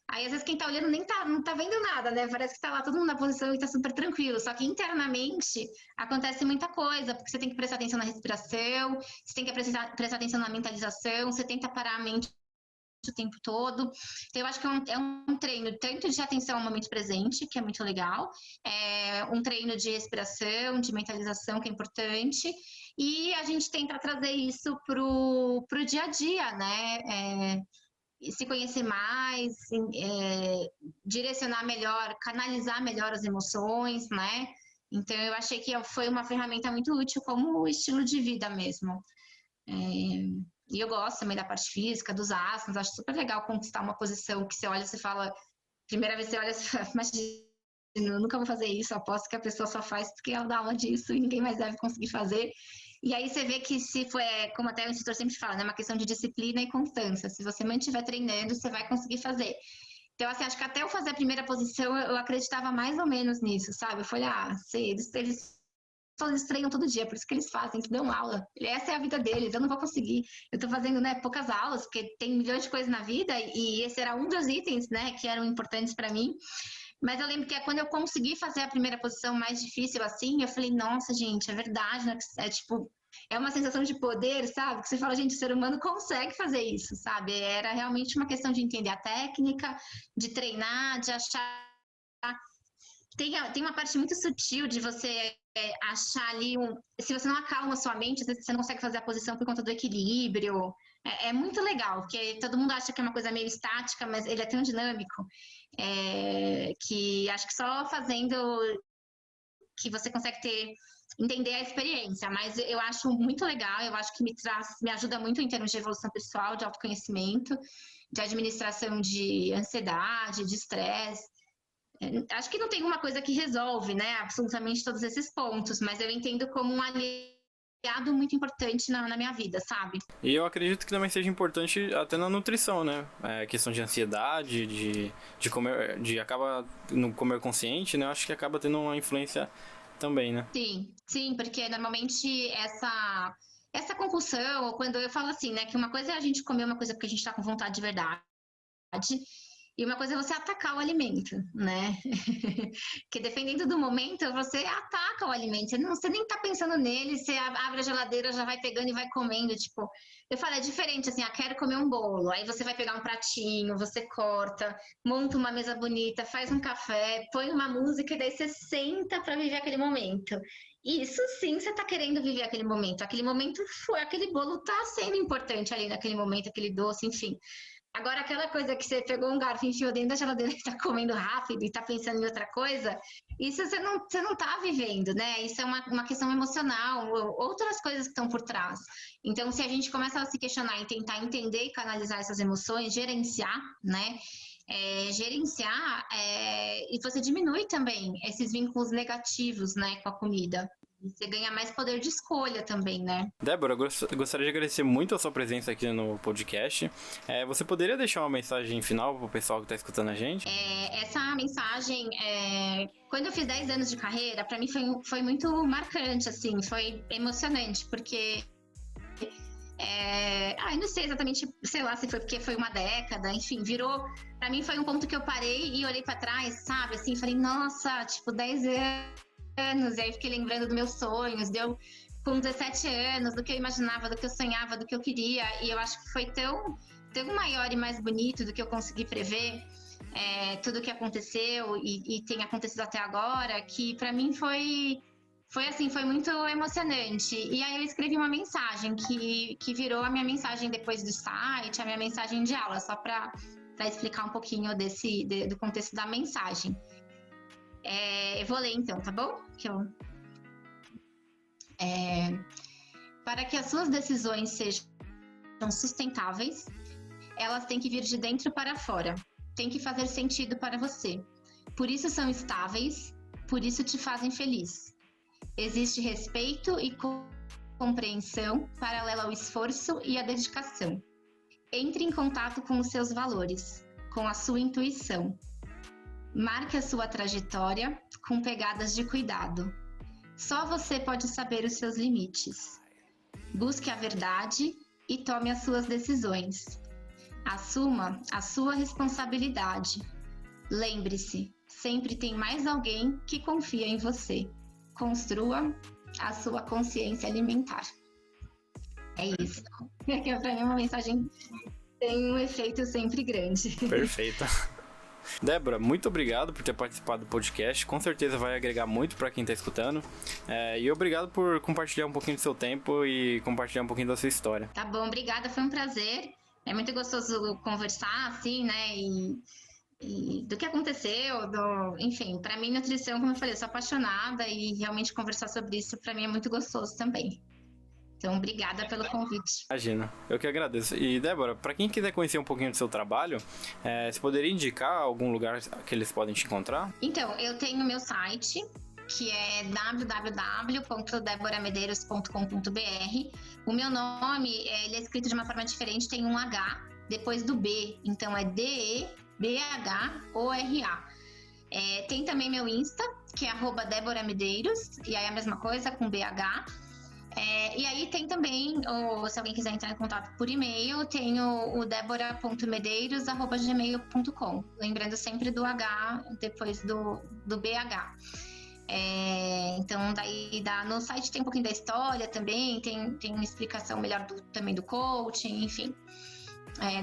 Aí, às vezes, quem tá olhando nem não tá vendo nada, né? Parece que tá lá todo mundo na posição e tá super tranquilo. Só que internamente acontece muita coisa, porque você tem que prestar atenção na respiração, você tem que prestar atenção na mentalização, você tenta parar a mente o tempo todo. Então, eu acho que é um treino tanto de atenção ao momento presente, que é muito legal, um treino de respiração, de mentalização, que é importante, e a gente tenta trazer isso pro dia a dia, né? Se conhecer mais, direcionar melhor, canalizar melhor as emoções, né? Então, eu achei que foi uma ferramenta muito útil como estilo de vida mesmo. E eu gosto também da parte física, dos asanas, acho super legal conquistar uma posição que você olha e você fala, primeira vez você olha e você fala, imagina, eu nunca vou fazer isso, aposto que a pessoa só faz porque ela dá aula disso e ninguém mais deve conseguir fazer. E aí você vê que se for, como até o instrutor sempre fala, né, uma questão de disciplina e constância. Se você mantiver treinando, você vai conseguir fazer. Então, assim, acho que até eu fazer a primeira posição, eu acreditava mais ou menos nisso, sabe? Eu falei, eles treinam todo dia, por isso que eles fazem, que dão aula. Essa é a vida deles, eu não vou conseguir. Eu tô fazendo, né, poucas aulas, porque tem milhões de coisas na vida, e esse era um dos itens, né, que eram importantes para mim. Mas eu lembro que quando eu consegui fazer a primeira posição mais difícil assim, eu falei, nossa, gente, é verdade, né? Tipo, é uma sensação de poder, sabe? Que você fala, gente, o ser humano consegue fazer isso, sabe? Era realmente uma questão de entender a técnica, de treinar, de achar. Tem uma parte muito sutil de você achar ali se você não acalma a sua mente, às vezes você não consegue fazer a posição por conta do equilíbrio. É muito legal, porque todo mundo acha que é uma coisa meio estática, mas ele é tão dinâmico, que acho que só fazendo que você consegue entender a experiência. Mas eu acho muito legal, eu acho que me ajuda muito em termos de evolução pessoal, de autoconhecimento, de administração de ansiedade, de estresse. Acho que não tem uma coisa que resolve, né, absolutamente todos esses pontos, mas eu entendo como um aliado muito importante na minha vida, sabe? E eu acredito que também seja importante até na nutrição, né? Questão de ansiedade, de comer, no comer consciente, né? Eu acho que acaba tendo uma influência também, né? Sim, porque normalmente essa compulsão, ou quando eu falo assim, né, que uma coisa é a gente comer uma coisa porque a gente tá com vontade de verdade, e uma coisa é você atacar o alimento, né? Que dependendo do momento, você ataca o alimento. Você nem tá pensando nele, você abre a geladeira, já vai pegando e vai comendo. Tipo, eu falo, é diferente, assim, quero comer um bolo. Aí você vai pegar um pratinho, você corta, monta uma mesa bonita, faz um café, põe uma música e daí você senta para viver aquele momento. Isso sim, você tá querendo viver aquele momento. Aquele momento foi, aquele bolo tá sendo importante ali naquele momento, aquele doce, enfim. Agora, aquela coisa que você pegou um garfo e enfiou dentro da geladeira e tá comendo rápido e tá pensando em outra coisa, isso você não tá vivendo, né? Isso é uma questão emocional, outras coisas que estão por trás. Então, se a gente começa a se questionar e tentar entender e canalizar essas emoções, gerenciar, né? E você diminui também esses vínculos negativos, né, com a comida. Você ganha mais poder de escolha também, né? Débora, eu gostaria de agradecer muito a sua presença aqui no podcast. Você poderia deixar uma mensagem final para o pessoal que está escutando a gente? Essa mensagem, quando eu fiz 10 anos de carreira, para mim foi muito marcante, assim, foi emocionante, porque eu não sei exatamente, sei lá, se foi porque foi uma década, enfim, virou. Pra mim foi um ponto que eu parei e olhei pra trás, sabe? Assim, falei, nossa, tipo, 10 anos. E aí fiquei lembrando dos meus sonhos, deu com 17 anos, do que eu imaginava, do que eu sonhava, do que eu queria. E eu acho que foi tão maior e mais bonito do que eu consegui prever. Tudo que aconteceu e tem acontecido até agora, que pra mim foi muito emocionante. E aí eu escrevi uma mensagem que virou a minha mensagem depois do site, a minha mensagem de aula, só para explicar um pouquinho do contexto da mensagem. Eu vou ler então, tá bom? Para que as suas decisões sejam sustentáveis, elas têm que vir de dentro para fora, têm que fazer sentido para você. Por isso são estáveis, por isso te fazem feliz. Existe respeito e compreensão paralela ao esforço e à dedicação. Entre em contato com os seus valores, com a sua intuição. Marque a sua trajetória com pegadas de cuidado. Só você pode saber os seus limites. Busque a verdade e tome as suas decisões. Assuma a sua responsabilidade. Lembre-se, sempre tem mais alguém que confia em você. Construa a sua consciência alimentar. É isso. Para mim, uma mensagem tem um efeito sempre grande. Perfeito. Débora, muito obrigado por ter participado do podcast. Com certeza vai agregar muito para quem está escutando. E obrigado por compartilhar um pouquinho do seu tempo e compartilhar um pouquinho da sua história. Tá bom, obrigada. Foi um prazer. É muito gostoso conversar, assim, né? E do que aconteceu, enfim, para mim, nutrição, como eu falei, eu sou apaixonada e realmente conversar sobre isso, para mim, é muito gostoso também. Então, obrigada pelo convite. Imagina, eu que agradeço. E, Débora, para quem quiser conhecer um pouquinho do seu trabalho, você poderia indicar algum lugar que eles podem te encontrar? Então, eu tenho meu site, que é www.deboramedeiros.com.br. O meu nome, ele é escrito de uma forma diferente, tem um H depois do B, então é DEBHORA. Tem também meu Insta, que é @deboramedeiros, e aí é a mesma coisa, com BH. E aí tem também, se alguém quiser entrar em contato por e-mail, tem o debora.medeiros@gmail.com. Lembrando sempre do H depois do BH. Então, daí no site tem um pouquinho da história também, tem uma explicação melhor também do coaching, enfim.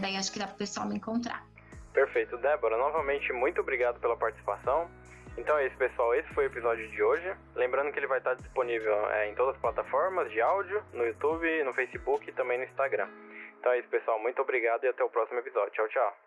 Daí acho que dá para o pessoal me encontrar. Perfeito, Débora. Novamente, muito obrigado pela participação. Então é isso, pessoal. Esse foi o episódio de hoje. Lembrando que ele vai estar disponível em todas as plataformas de áudio, no YouTube, no Facebook e também no Instagram. Então é isso, pessoal. Muito obrigado e até o próximo episódio. Tchau, tchau.